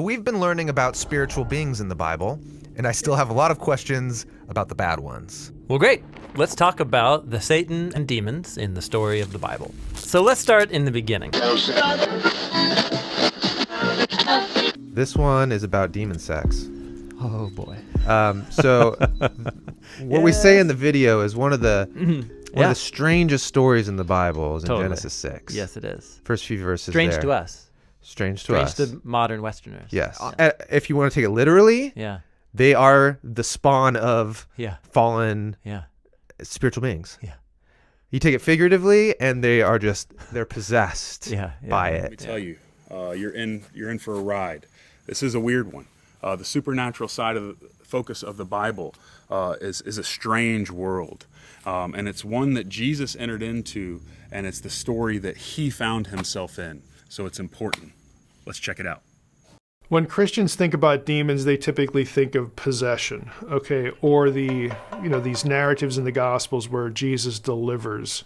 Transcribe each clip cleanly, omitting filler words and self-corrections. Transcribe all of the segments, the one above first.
We've been learning about spiritual beings in the Bible, and I still have a lot of questions about the bad ones. Well, great. Let's talk about the Satan and demons in the story of the Bible. So let's start in the beginning. This one is about demon sex. Oh, boy. What we say in the video is one of the strangest stories in the Bible is in Genesis 6. Yes, it is. First few verses Strange there. to us. Strange to us. Strange to modern Westerners. Yes. If you want to take it literally, they are the spawn of fallen spiritual beings. Yeah. You take it figuratively, and they're possessed by it. Let me tell you, you're in for a ride. This is a weird one. The supernatural side of the focus of the Bible is a strange world. And it's one that Jesus entered into, and it's the story that he found himself in. So it's important. Let's check it out. When Christians think about demons, they typically think of possession, okay, or these narratives in the Gospels where Jesus delivers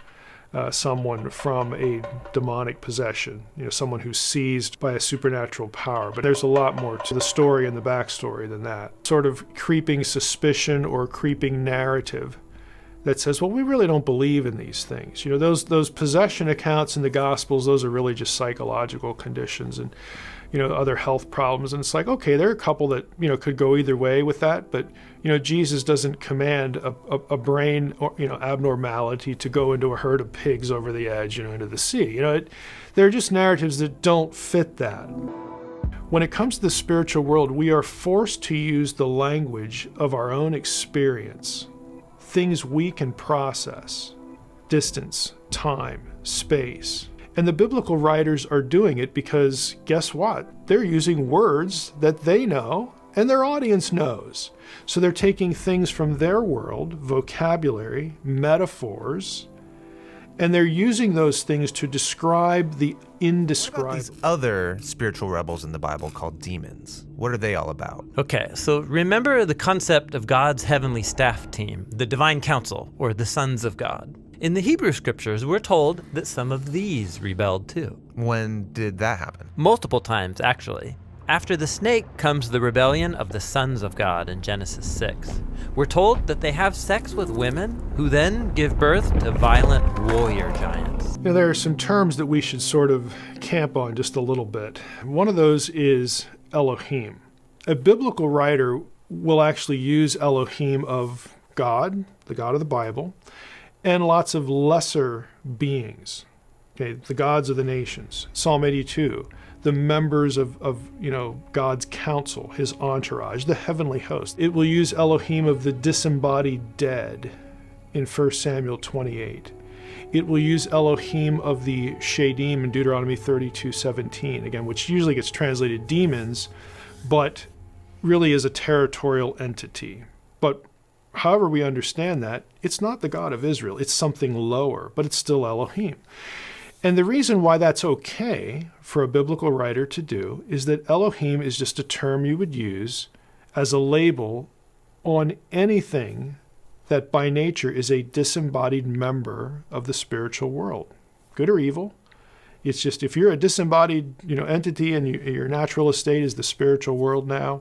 someone from a demonic possession, someone who's seized by a supernatural power. But there's a lot more to the story and the backstory than that. Sort of creeping suspicion or creeping narrative that says, well, we really don't believe in these things. Those possession accounts in the Gospels, those are really just psychological conditions and, other health problems. And it's like, okay, there are a couple that, could go either way with that. But, Jesus doesn't command a brain or, abnormality to go into a herd of pigs over the edge, into the sea. They're just narratives that don't fit that. When it comes to the spiritual world, we are forced to use the language of our own experience. Things we can process, distance, time, space. And the biblical writers are doing it because, guess what? They're using words that they know and their audience knows. So they're taking things from their world, vocabulary, metaphors, and they're using those things to describe the indescribable. What about these other spiritual rebels in the Bible called demons? What are they all about? Okay, so remember the concept of God's heavenly staff team, the divine council, or the sons of God. In the Hebrew scriptures, we're told that some of these rebelled too. When did that happen? Multiple times, actually. After the snake comes the rebellion of the sons of God in Genesis 6. We're told that they have sex with women who then give birth to violent warrior giants. There are some terms that we should sort of camp on just a little bit. One of those is Elohim. A biblical writer will actually use Elohim of God, the God of the Bible, and lots of lesser beings, okay, the gods of the nations. Psalm 82, the members of God's council, his entourage, the heavenly host. It will use Elohim of the disembodied dead in 1 Samuel 28. It will use Elohim of the Shadim in Deuteronomy 32:17, again, which usually gets translated demons, but really is a territorial entity. But however we understand that, it's not the God of Israel. It's something lower, but it's still Elohim. And the reason why that's okay for a biblical writer to do is that Elohim is just a term you would use as a label on anything that by nature is a disembodied member of the spiritual world, good or evil. It's just if you're a disembodied entity and your natural estate is the spiritual world now,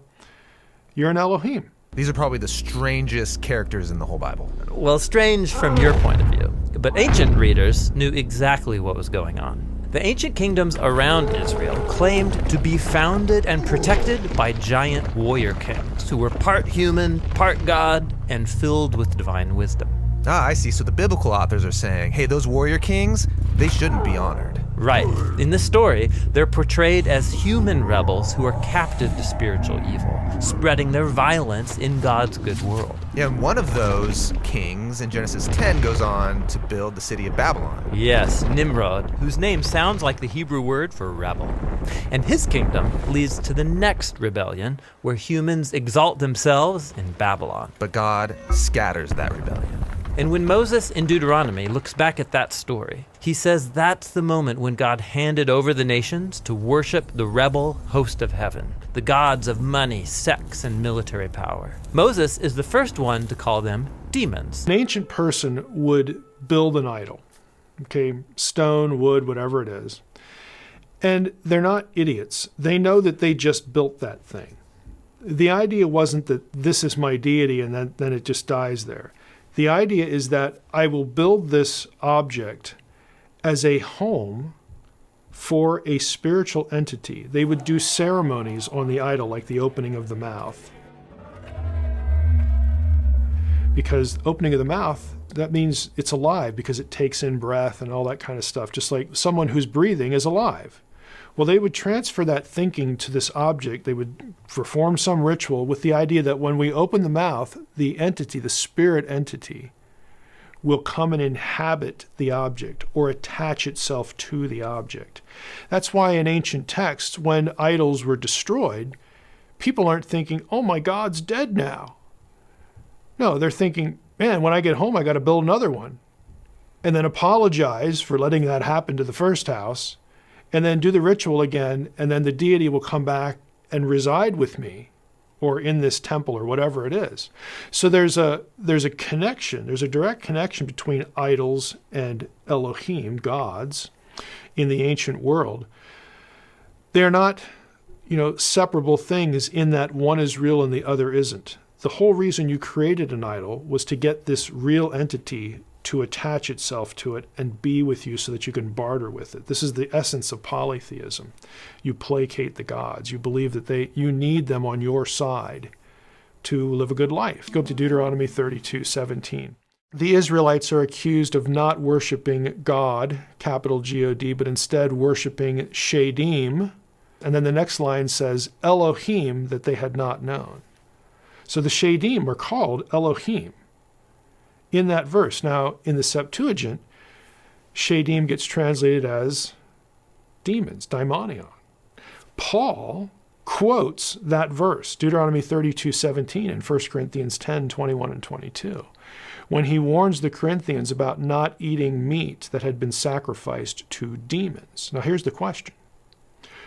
you're an Elohim. These are probably the strangest characters in the whole Bible. Well, strange from your point of view, but ancient readers knew exactly what was going on. The ancient kingdoms around Israel claimed to be founded and protected by giant warrior kings who were part human, part God, and filled with divine wisdom. Ah, I see. So the biblical authors are saying, hey, those warrior kings, they shouldn't be honored. Right. In this story, they're portrayed as human rebels who are captive to spiritual evil, spreading their violence in God's good world. Yeah, and one of those kings in Genesis 10 goes on to build the city of Babylon. Yes, Nimrod, whose name sounds like the Hebrew word for rebel. And his kingdom leads to the next rebellion, where humans exalt themselves in Babylon. But God scatters that rebellion. And when Moses in Deuteronomy looks back at that story, he says that's the moment when God handed over the nations to worship the rebel host of heaven, the gods of money, sex, and military power. Moses is the first one to call them demons. An ancient person would build an idol, okay, stone, wood, whatever it is, And they're not idiots. They know that they just built that thing. The idea wasn't that this is my deity and then it just dies there. The idea is that I will build this object as a home for a spiritual entity. They would do ceremonies on the idol, like the opening of the mouth. Because opening of the mouth, that means it's alive because it takes in breath and all that kind of stuff, just like someone who's breathing is alive. Well, they would transfer that thinking to this object. They would perform some ritual with the idea that when we open the mouth, the entity, the spirit entity, will come and inhabit the object or attach itself to the object. That's why in ancient texts, when idols were destroyed, people aren't thinking, oh, my God's dead now. No, they're thinking, man, when I get home, I got to build another one. And then apologize for letting that happen to the first house, and then do the ritual again, and then the deity will come back and reside with me, or in this temple, or whatever it is. So there's a connection, there's a direct connection between idols and Elohim, gods, in the ancient world. They're not, separable things in that one is real and the other isn't. The whole reason you created an idol was to get this real entity to attach itself to it and be with you so that you can barter with it. This is the essence of polytheism. You placate the gods. You believe that you need them on your side to live a good life. Go to Deuteronomy 32:17. The Israelites are accused of not worshiping God, capital G-O-D, but instead worshiping Shadim. And then the next line says, Elohim, that they had not known. So the Shadim are called Elohim in that verse. Now, in the Septuagint, Shadim gets translated as demons, daimonion. Paul quotes that verse, Deuteronomy 32:17 and 1 Corinthians 10:21 and 22, when he warns the Corinthians about not eating meat that had been sacrificed to demons. Now, here's the question.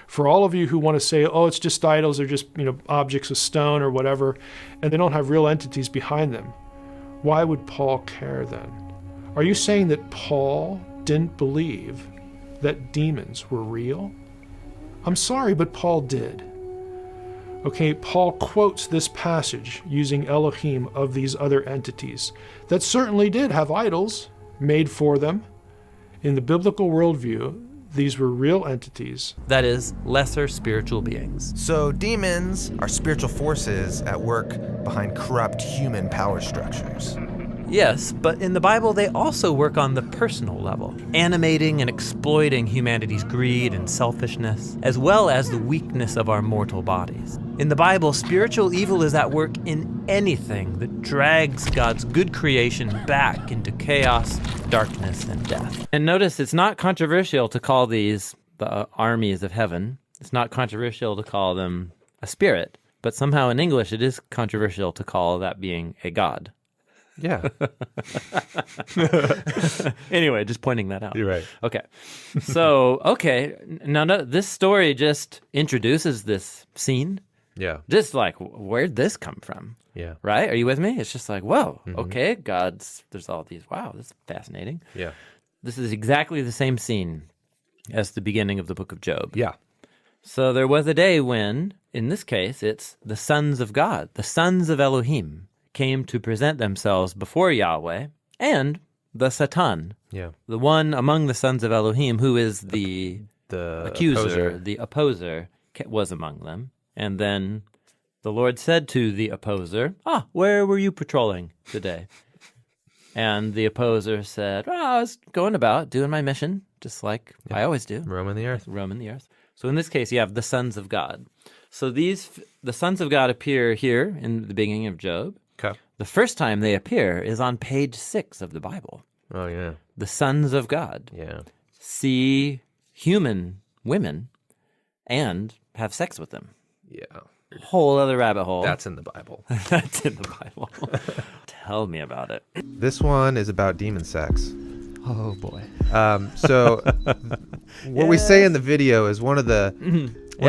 For all of you who want to say, oh, it's just idols, they're just objects of stone or whatever, and they don't have real entities behind them, why would Paul care then? Are you saying that Paul didn't believe that demons were real? I'm sorry, but Paul did. Okay, Paul quotes this passage using Elohim of these other entities that certainly did have idols made for them. In the biblical worldview, these were real entities. That is, lesser spiritual beings. So demons are spiritual forces at work behind corrupt human power structures. Yes, but in the Bible, they also work on the personal level, animating and exploiting humanity's greed and selfishness, as well as the weakness of our mortal bodies. In the Bible, spiritual evil is at work in anything that drags God's good creation back into chaos, darkness, and death. And notice it's not controversial to call these the armies of heaven. It's not controversial to call them a spirit, but somehow in English it is controversial to call that being a god. Yeah. Anyway, just pointing that out. You're right. Okay. So, Now, this story just introduces this scene. Yeah. Just like, where'd this come from? Yeah. Right? Are you with me? It's just like, whoa, okay, there's all these, wow, this is fascinating. Yeah. This is exactly the same scene as the beginning of the book of Job. Yeah. So there was a day when, in this case, it's the sons of God, the sons of Elohim, came to present themselves before Yahweh and the Satan, the one among the sons of Elohim who is the accuser, the opposer, was among them. And then the Lord said to the opposer, where were you patrolling today? And the opposer said, I was going about doing my mission, just like I always do. Roaming the earth. So in this case, you have the sons of God. So the sons of God appear here in the beginning of Job. Okay. The first time they appear is on page 6 of the Bible. Oh, yeah. The sons of God. Yeah. See human women and have sex with them. Yeah. Whole other rabbit hole. That's in the Bible. That's in the Bible. Tell me about it. This one is about demon sex. Oh, boy. So what we say in the video is one of the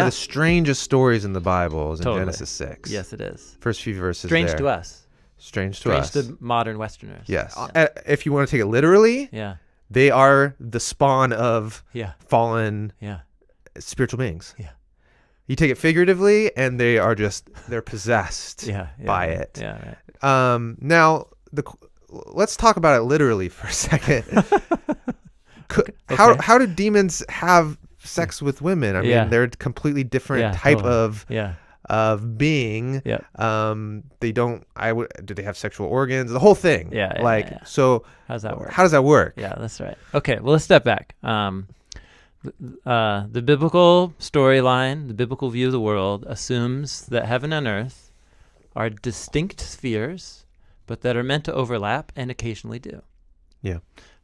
strangest stories in the Bible is in Genesis 6. Yes, it is. First few verses Strange there. to us. Strange to us. Strange to modern Westerners. Yes. If you want to take it literally, they are the spawn of fallen spiritual beings. Yeah. You take it figuratively, and they're possessed by it. Yeah. Right. Now, let's talk about it literally for a second. Okay. How do demons have sex with women? I mean, they're a completely different type of being. Yeah. They don't. Do they have sexual organs? The whole thing. Yeah. So how does that work? How does that work? Yeah, that's right. Okay. Well, let's step back. The biblical storyline, the biblical view of the world, assumes that heaven and earth are distinct spheres, but that are meant to overlap and occasionally do. Yeah.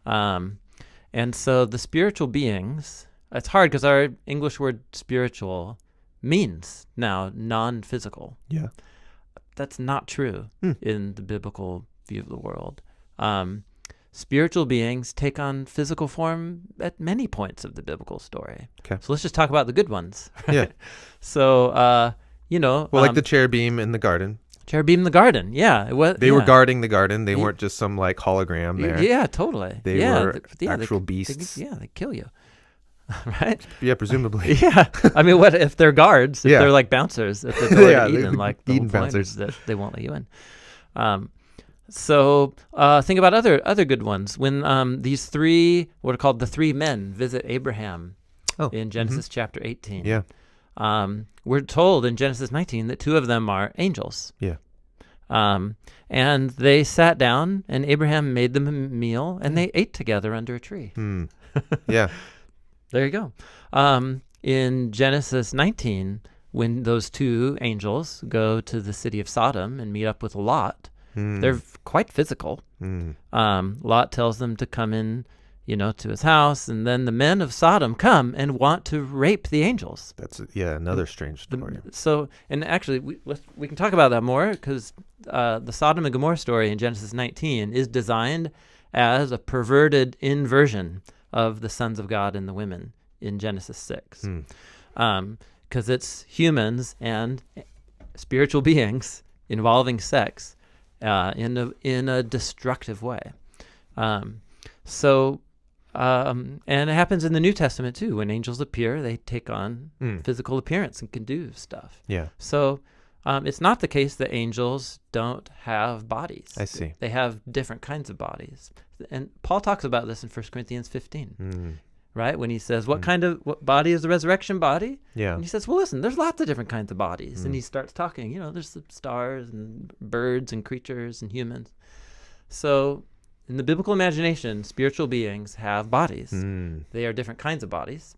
And so the spiritual beings, it's hard because our English word spiritual means now non-physical. Yeah. That's not true in the biblical view of the world. Spiritual beings take on physical form at many points of the biblical story. Okay. So let's just talk about the good ones. Right? Yeah. So, like the cherubim in the garden. Cherubim in the garden. Yeah. They were guarding the garden. They weren't just some like hologram there. Yeah, totally. They were actual beasts. They kill you. Right? Yeah, presumably. Yeah. I mean, what if they're guards? If they're like bouncers at the door to Eden, like the Eden whole point bouncers. is that they won't let you in. So think about other good ones. When these three, what are called the three men, visit Abraham in Genesis chapter 18. Yeah. We're told in Genesis 19 that two of them are angels. Yeah. And they sat down, and Abraham made them a meal, and they ate together under a tree. Yeah. There you go. In Genesis 19, when those two angels go to the city of Sodom and meet up with Lot, they're quite physical. Lot tells them to come in, to his house, and then the men of Sodom come and want to rape the angels. That's another strange story. And actually, we can talk about that more because the Sodom and Gomorrah story in Genesis 19 is designed as a perverted inversion of the sons of God and the women in Genesis 6. Because it's humans and spiritual beings involving sex in a destructive way. And it happens in the New Testament too. When angels appear, they take on physical appearance and can do stuff. Yeah. So it's not the case that angels don't have bodies. I see. They have different kinds of bodies. And Paul talks about this in 1 Corinthians 15, right? When he says, what body is the resurrection body? Yeah. And he says, well, listen, there's lots of different kinds of bodies. And he starts talking, there's the stars and birds and creatures and humans. So in the biblical imagination, spiritual beings have bodies. They are different kinds of bodies.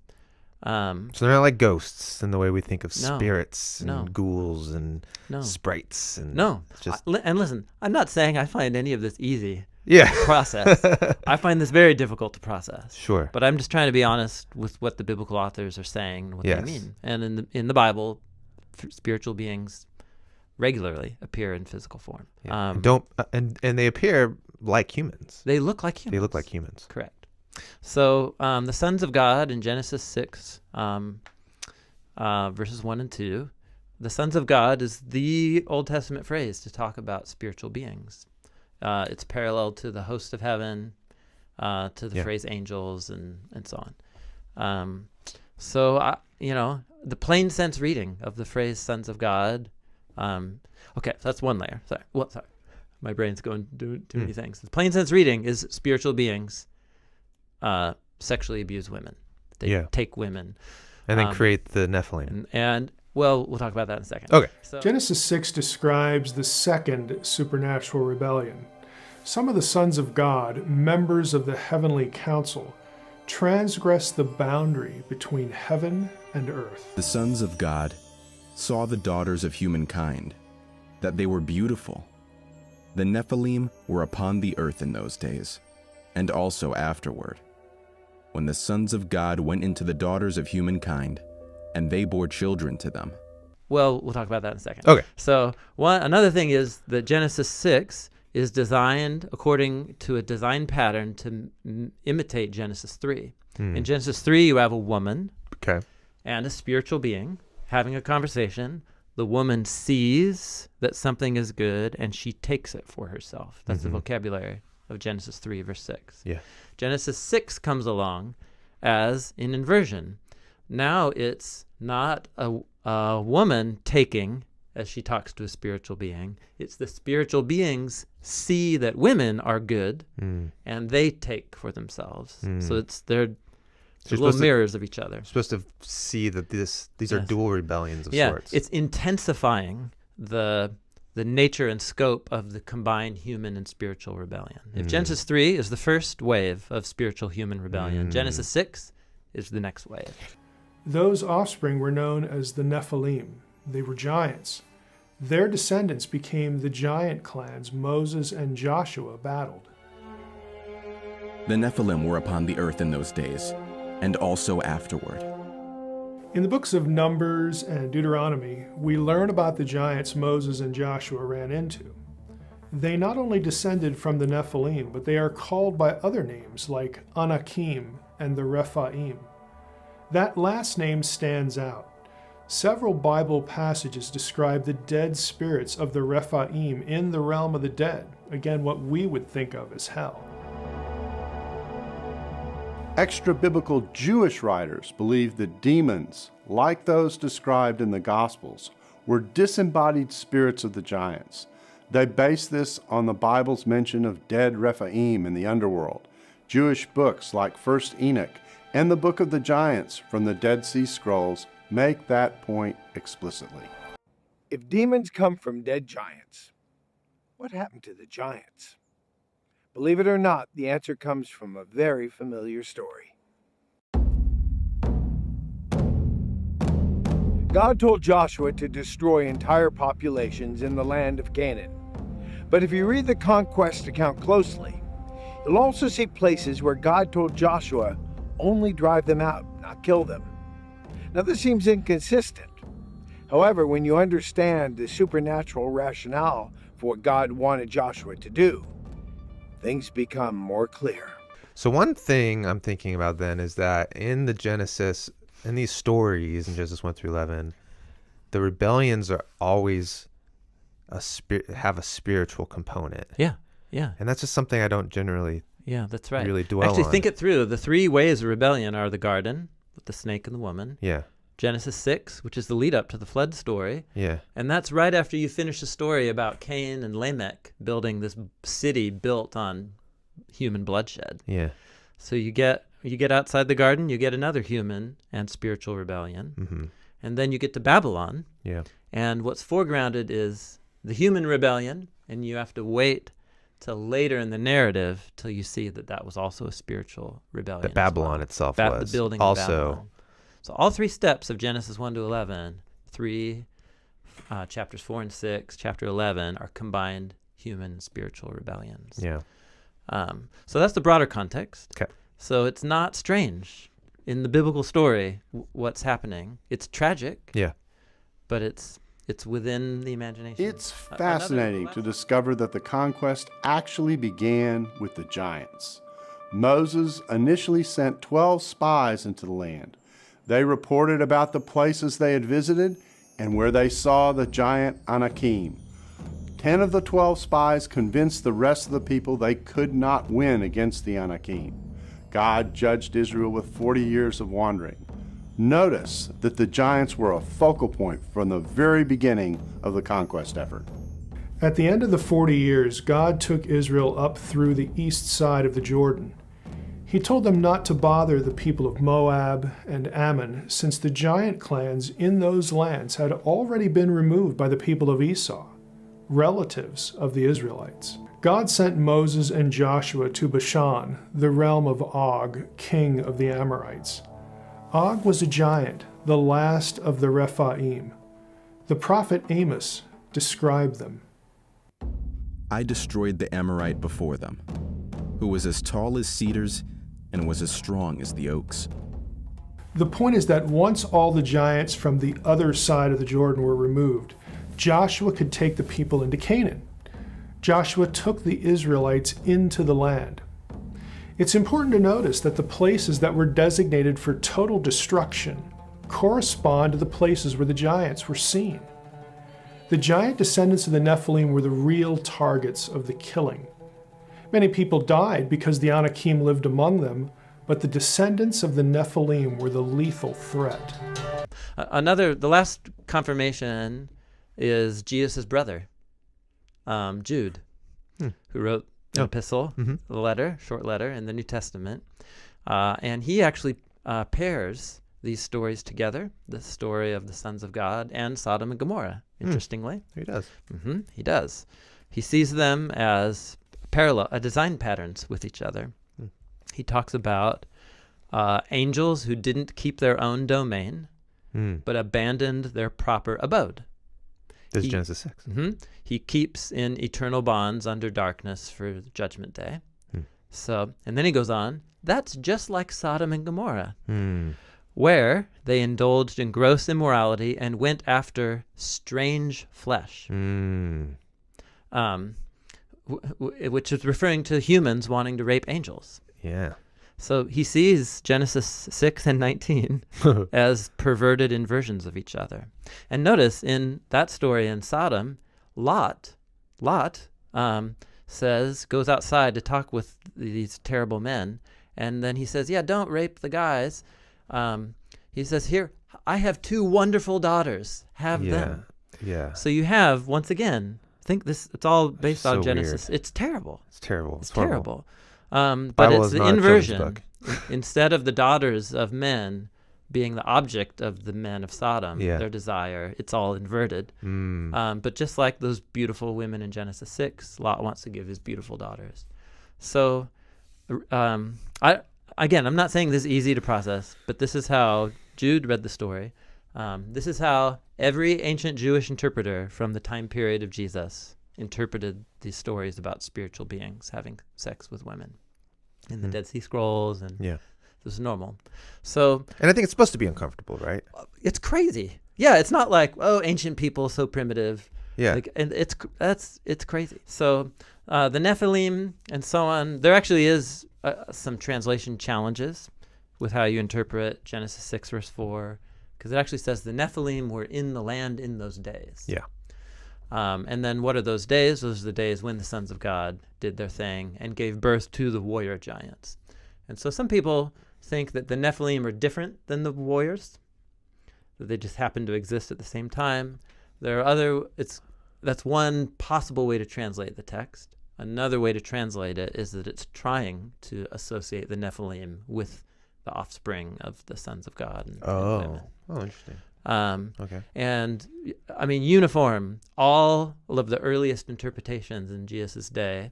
So they're not like ghosts in the way we think of spirits and ghouls and sprites. And and listen, I'm not saying I find any of this easy. Yeah. Process. I find this very difficult to process. Sure. But I'm just trying to be honest with what the biblical authors are saying and what they mean. And in the Bible, spiritual beings regularly appear in physical form. Yeah. And they appear like humans. They look like humans. They look like humans. Correct. So the sons of God in Genesis 6, verses 1 and 2, the sons of God is the Old Testament phrase to talk about spiritual beings. It's parallel to the host of heaven, to the phrase angels, and so on. So the plain sense reading of the phrase sons of God. Okay, so that's one layer. Sorry. My brain's going to do too many things. The plain sense reading is spiritual beings sexually abuse women. They take women. And then create the Nephilim. And we'll talk about that in a second. Okay. So, Genesis 6 describes the second supernatural rebellion. Some of the sons of God, members of the heavenly council, transgress the boundary between heaven and earth. The sons of God saw the daughters of humankind, that they were beautiful. The Nephilim were upon the earth in those days, and also afterward, when the sons of God went into the daughters of humankind, and they bore children to them. Well, we'll talk about that in a second. Okay. So another thing is that Genesis 6 is designed according to a design pattern to imitate Genesis 3. In Genesis 3, you have a woman and a spiritual being having a conversation. The woman sees that something is good, and she takes it for herself. That's the vocabulary of Genesis 3, verse 6. Yeah. Genesis 6 comes along as an inversion. Now it's not a woman taking as she talks to a spiritual being. It's the spiritual beings see that women are good and they take for themselves. So they're little mirrors of each other. You're supposed to see that these are dual rebellions of sorts. It's intensifying the nature and scope of the combined human and spiritual rebellion. If Genesis 3 is the first wave of spiritual human rebellion, Genesis 6 is the next wave. Those offspring were known as the Nephilim. They were giants. Their descendants became the giant clans Moses and Joshua battled. The Nephilim were upon the earth in those days, and also afterward. In the books of Numbers and Deuteronomy, we learn about the giants Moses and Joshua ran into. They not only descended from the Nephilim, but they are called by other names like Anakim and the Rephaim. That last name stands out. Several Bible passages describe the dead spirits of the Rephaim in the realm of the dead, again, what we would think of as hell. Extra-biblical Jewish writers believe that demons, like those described in the Gospels, were disembodied spirits of the giants. They base this on the Bible's mention of dead Rephaim in the underworld. Jewish books like 1st Enoch and the Book of the Giants from the Dead Sea Scrolls make that point explicitly. If demons come from dead giants, what happened to the giants? Believe it or not, the answer comes from a very familiar story. God told Joshua to destroy entire populations in the land of Canaan. But if you read the conquest account closely, you'll also see places where God told Joshua only drive them out, not kill them. Now this seems inconsistent. However, when you understand the supernatural rationale for what God wanted Joshua to do, things become more clear. So one thing I'm thinking about then is that in the Genesis, in these stories in Genesis 1 through 11, the rebellions are always have a spiritual component. Yeah. And that's just something I don't generally that's right. really dwell Actually, on. think it through. The three ways of rebellion are the garden with the snake and the woman. Yeah. Genesis 6, which is the lead up to the flood story. Yeah. And that's right after you finish the story about Cain and Lamech building this city built on human bloodshed. Yeah. So you get outside the garden, you get another human and spiritual rebellion. Mm-hmm. And then you get to Babylon. Yeah. And what's foregrounded is the human rebellion, and you have to wait till later in the narrative till you see that was also a spiritual rebellion. That Babylon itself was. The building also. of Babylon. So all three steps of Genesis 1 to 11, chapters 4 and 6, chapter 11, are combined human and spiritual rebellions. Yeah. So that's the broader context. Okay. So it's not strange in the biblical story what's happening. It's tragic. Yeah. But it's within the imagination. It's fascinating to discover that the conquest actually began with the giants. Moses initially sent 12 spies into the land. They reported about the places they had visited and where they saw the giant Anakim. 10 of the 12 spies convinced the rest of the people they could not win against the Anakim. God judged Israel with 40 years of wandering. Notice that the giants were a focal point from the very beginning of the conquest effort. At the end of the 40 years, God took Israel up through the east side of the Jordan. He told them not to bother the people of Moab and Ammon, since the giant clans in those lands had already been removed by the people of Esau, relatives of the Israelites. God sent Moses and Joshua to Bashan, the realm of Og, king of the Amorites. Og was a giant, the last of the Rephaim. The prophet Amos described them. I destroyed the Amorite before them, who was as tall as cedars and was as strong as the oaks. The point is that once all the giants from the other side of the Jordan were removed, Joshua could take the people into Canaan. Joshua took the Israelites into the land. It's important to notice that the places that were designated for total destruction correspond to the places where the giants were seen. The giant descendants of the Nephilim were the real targets of the killing. Many people died because the Anakim lived among them, but the descendants of the Nephilim were the lethal threat. The last confirmation is Jesus' brother, Jude, who wrote an epistle, a letter, short letter in the New Testament. And he actually pairs these stories together, the story of the sons of God and Sodom and Gomorrah, interestingly. He does. He does. He sees them as parallel, design patterns with each other. He talks about angels who didn't keep their own domain, but abandoned their proper abode. This is Genesis 6. He keeps in eternal bonds under darkness for judgment day. So, and then he goes on, that's just like Sodom and Gomorrah, where they indulged in gross immorality and went after strange flesh, which is referring to humans wanting to rape angels. Yeah. So he sees Genesis 6 and 19 as perverted inversions of each other. And notice in that story in Sodom, Lot goes outside to talk with these terrible men. And then he says, yeah, don't rape the guys. He says, here, I have 2 wonderful daughters. Have them. Yeah. So you have, once again, I think it's all based on Genesis. Weird. It's terrible. It's terrible. It's terrible. But Bible it's is the not a children's inversion. book. Instead of the daughters of men being the object of the men of Sodom, their desire, it's all inverted. But just like those beautiful women in Genesis 6, Lot wants to give his beautiful daughters. So, I'm not saying this is easy to process, but this is how Jude read the story. This is how every ancient Jewish interpreter from the time period of Jesus interpreted these stories about spiritual beings having sex with women in the Dead Sea Scrolls, and this is normal. So, and I think it's supposed to be uncomfortable, right? It's crazy. Yeah, it's not like, oh, ancient people so primitive. Yeah, and it's crazy. So the Nephilim and so on. There actually is some translation challenges with how you interpret Genesis 6 verse 4, because it actually says the Nephilim were in the land in those days. Yeah. And then what are those days? Those are the days when the sons of God did their thing and gave birth to the warrior giants. And so some people think that the Nephilim are different than the warriors, that they just happen to exist at the same time. There are that's one possible way to translate the text. Another way to translate it is that it's trying to associate the Nephilim with the offspring of the sons of God and women. Oh, interesting. Okay. And I mean, uniform, all of the earliest interpretations in Jesus' day,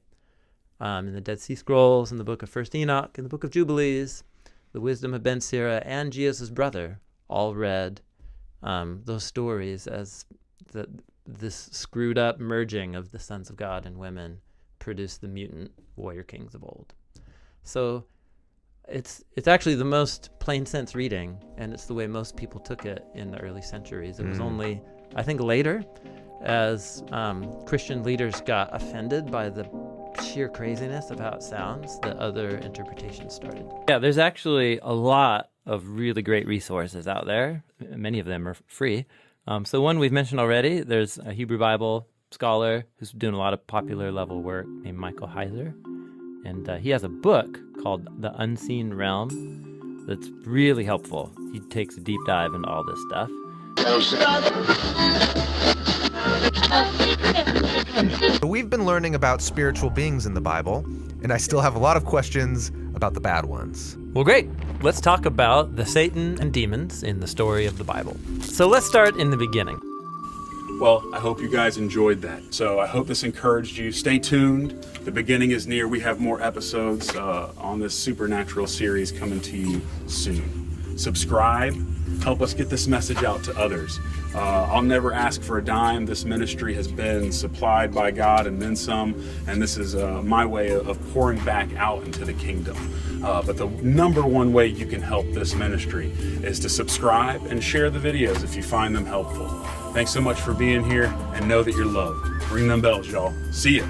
in the Dead Sea Scrolls, in the book of First Enoch, in the book of Jubilees, the Wisdom of Ben Sira, and Jesus' brother all read those stories as this screwed up merging of the sons of God and women produced the mutant warrior kings of old. So it's actually the most plain sense reading, and it's the way most people took it in the early centuries. It was only, I think, later, as Christian leaders got offended by the sheer craziness of how it sounds, that other interpretations started. Yeah, there's actually a lot of really great resources out there. Many of them are free. So one we've mentioned already, there's a Hebrew Bible scholar who's doing a lot of popular level work named Michael Heiser. And he has a book called The Unseen Realm that's really helpful. He takes a deep dive into all this stuff. We've been learning about spiritual beings in the Bible, and I still have a lot of questions about the bad ones. Well, great. Let's talk about the Satan and demons in the story of the Bible. So let's start in the beginning. Well, I hope you guys enjoyed that. So I hope this encouraged you. Stay tuned. The beginning is near. We have more episodes on this supernatural series coming to you soon. Subscribe. Help us get this message out to others. I'll never ask for a dime. This ministry has been supplied by God and then some, and this is my way of pouring back out into the kingdom. But the number one way you can help this ministry is to subscribe and share the videos if you find them helpful. Thanks so much for being here, and know that you're loved. Ring them bells, y'all. See ya.